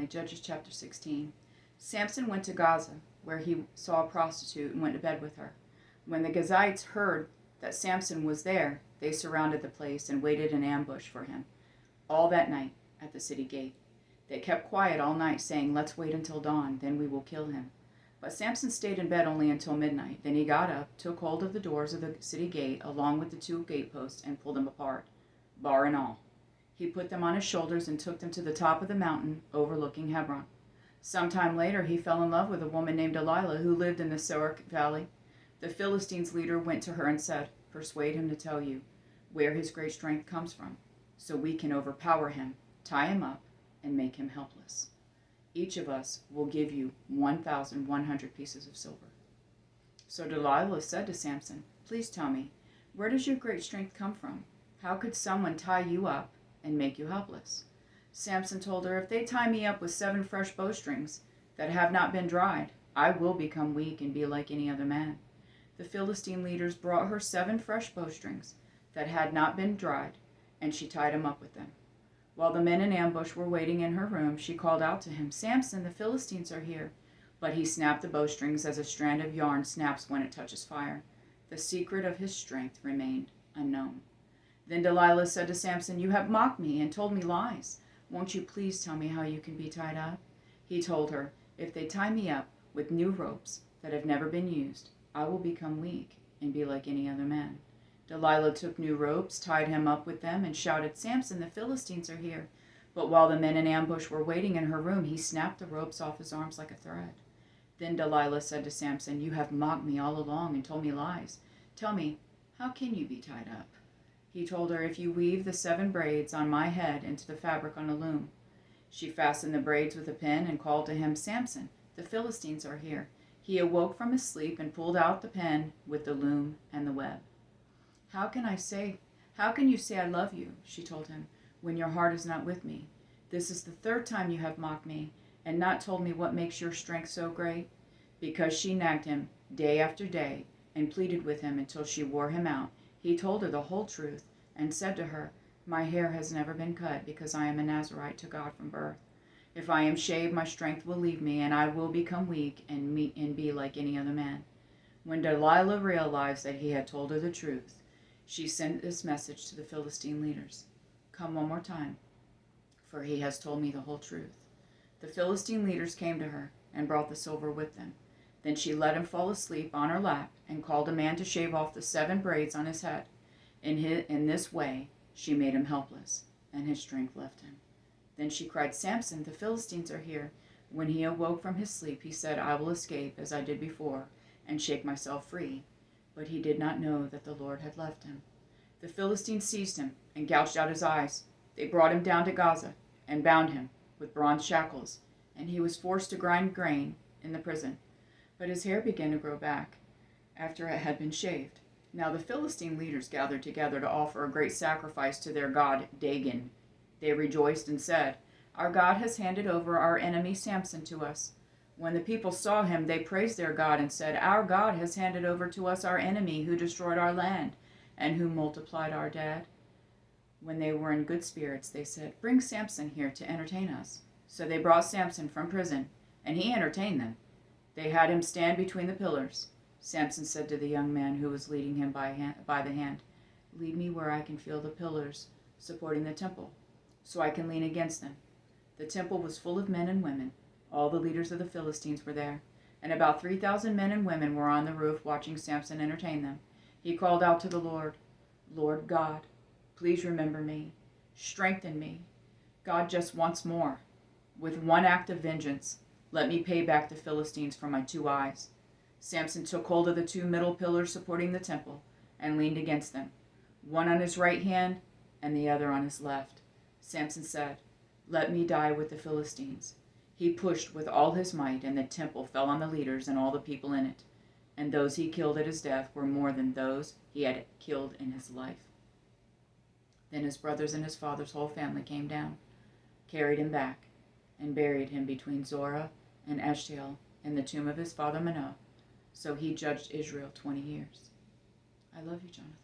family, Judges chapter 16. Samson went to Gaza, where he saw a prostitute and went to bed with her. When the Gazites heard that Samson was there, they surrounded the place and waited in ambush for him all that night at the city gate. They kept quiet all night, saying, "Let's wait until dawn, then we will kill him." But Samson stayed in bed only until midnight. Then he got up, took hold of the doors of the city gate, along with the two gateposts, and pulled them apart, bar and all. He put them on his shoulders and took them to the top of the mountain overlooking Hebron. Some time later, he fell in love with a woman named Delilah who lived in the Sorek Valley. The Philistines' leader went to her and said, "Persuade him to tell you where his great strength comes from, so we can overpower him, tie him up, and make him helpless. Each of us will give you 1,100 pieces of silver." So Delilah said to Samson, "Please tell me, where does your great strength come from? How could someone tie you up and make you helpless?" Samson told her, "If they tie me up with 7 fresh bowstrings that have not been dried, I will become weak and be like any other man." The Philistine leaders brought her 7 fresh bowstrings that had not been dried, and she tied him up with them. While the men in ambush were waiting in her room, she called out to him, "Samson, the Philistines are here." But he snapped the bowstrings as a strand of yarn snaps when it touches fire. The secret of his strength remained unknown. Then Delilah said to Samson, "You have mocked me and told me lies. Won't you please tell me how you can be tied up?" He told her, "If they tie me up with new ropes that have never been used, I will become weak and be like any other man." Delilah took new ropes, tied him up with them, and shouted, "Samson, the Philistines are here." But while the men in ambush were waiting in her room, he snapped the ropes off his arms like a thread. Then Delilah said to Samson, "You have mocked me all along and told me lies. Tell me, how can you be tied up?" He told her, "If you weave the 7 braids on my head into the fabric on a loom." She fastened the braids with a pin and called to him, "Samson, the Philistines are here." He awoke from his sleep and pulled out the pin with the loom and the web. How can you say I love you," she told him, "when your heart is not with me? This is the 3rd time you have mocked me and not told me what makes your strength so great." Because she nagged him day after day and pleaded with him until she wore him out, he told her the whole truth and said to her, "My hair has never been cut because I am a Nazarite to God from birth. If I am shaved, my strength will leave me, and I will become weak and be like any other man." When Delilah realized that he had told her the truth, she sent this message to the Philistine leaders, "Come one more time, for he has told me the whole truth." The Philistine leaders came to her and brought the silver with them. Then she let him fall asleep on her lap and called a man to shave off the 7 braids on his head. In this way, she made him helpless, and his strength left him. Then she cried, "Samson, the Philistines are here." When he awoke from his sleep, he said, "I will escape as I did before and shake myself free." But he did not know that the Lord had left him. The Philistines seized him and gouged out his eyes. They brought him down to Gaza and bound him with bronze shackles, and he was forced to grind grain in the prison. But his hair began to grow back after it had been shaved. Now the Philistine leaders gathered together to offer a great sacrifice to their god Dagon. They rejoiced and said, "Our God has handed over our enemy Samson to us." When the people saw him, they praised their God and said, "Our God has handed over to us our enemy who destroyed our land and who multiplied our dead." When they were in good spirits, they said, "Bring Samson here to entertain us." So they brought Samson from prison, and he entertained them. They had him stand between the pillars. Samson said to the young man who was leading him by the hand, "Lead me where I can feel the pillars supporting the temple, so I can lean against them." The temple was full of men and women. All the leaders of the Philistines were there, and about 3,000 men and women were on the roof watching Samson entertain them. He called out to the Lord, "Lord God, please remember me. Strengthen me. God, just once more. With one act of vengeance, let me pay back the Philistines for my 2 eyes." Samson took hold of the 2 middle pillars supporting the temple and leaned against them, one on his right hand and the other on his left. Samson said, "Let me die with the Philistines." He pushed with all his might, and the temple fell on the leaders and all the people in it. And those he killed at his death were more than those he had killed in his life. Then his brothers and his father's whole family came down, carried him back, and buried him between Zorah and Eshtaol in the tomb of his father Manoah. So he judged Israel 20 years. I love you, Jonathan.